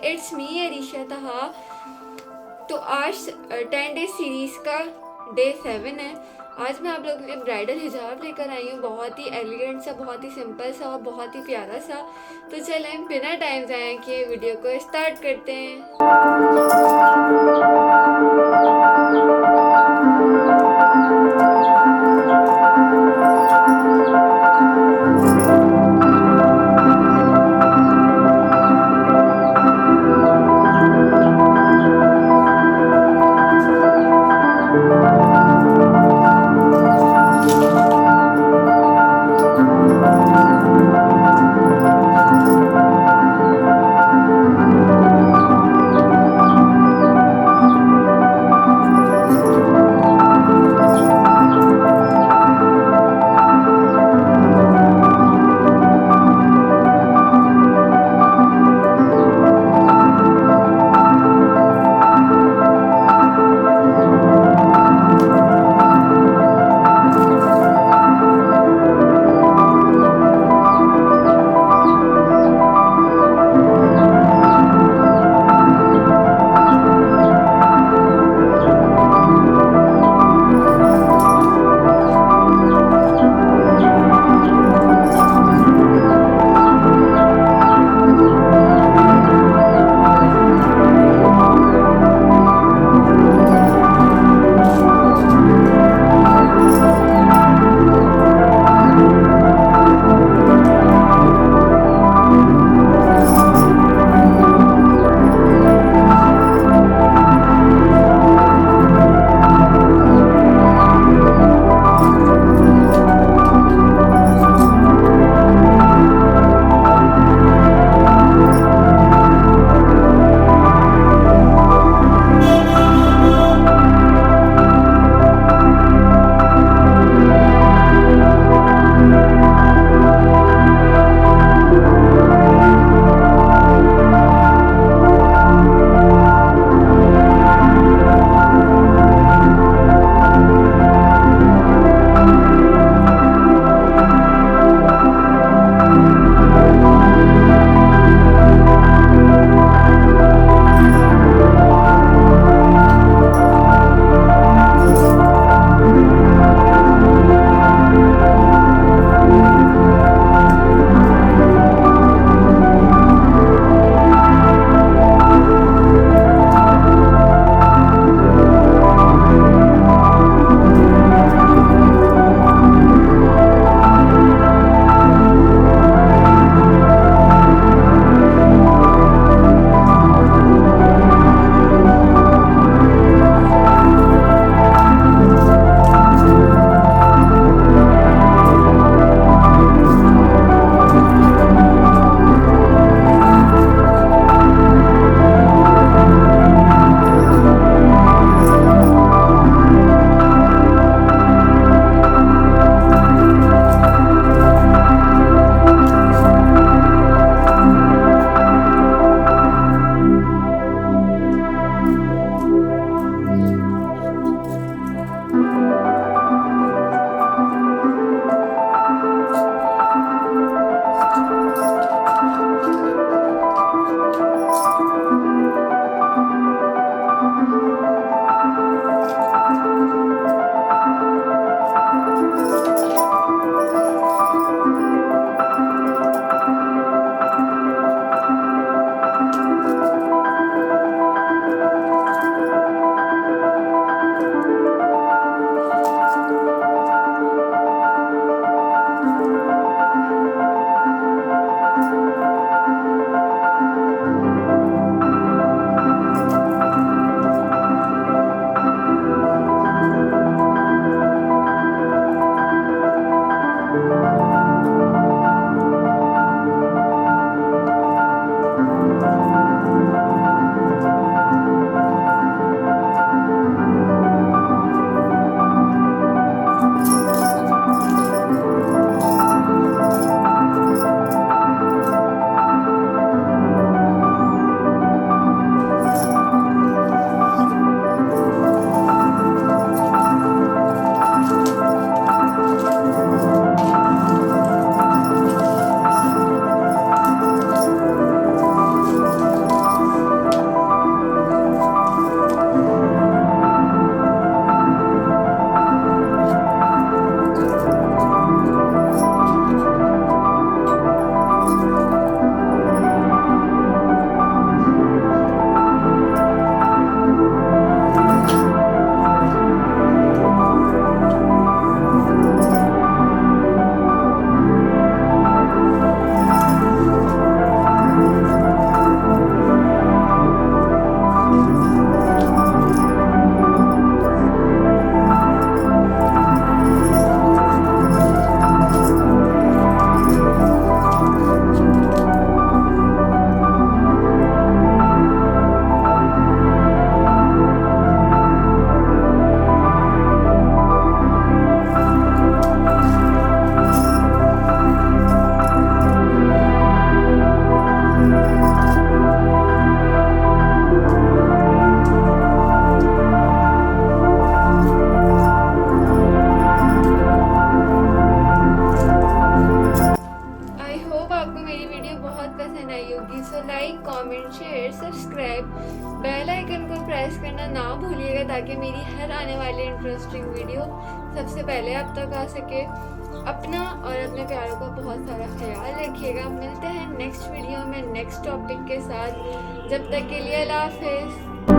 It's me Arisha तहा। तो आज 10 डे सीरीज का डे 7 है। आज मैं आप लोगों के लिए ब्राइडल हिजाब लेकर आई हूँ, बहुत ही एलिगेंट सा, बहुत ही सिंपल सा और बहुत ही प्यारा सा। तो चलें बिना टाइम ज़ाया किए वीडियो को स्टार्ट करते हैं। आई होगी। So like, comment, share, subscribe, bell icon को प्रेस करना ना भूलिएगा ताकि मेरी हर आने वाली इंटरेस्टिंग वीडियो सबसे पहले आप तक आ सके। अपना और अपने प्यारों का बहुत सारा ख्याल रखिएगा। मिलते हैं नेक्स्ट वीडियो में नेक्स्ट टॉपिक के साथ। जब तक के लिए अल्लाह हाफिज़।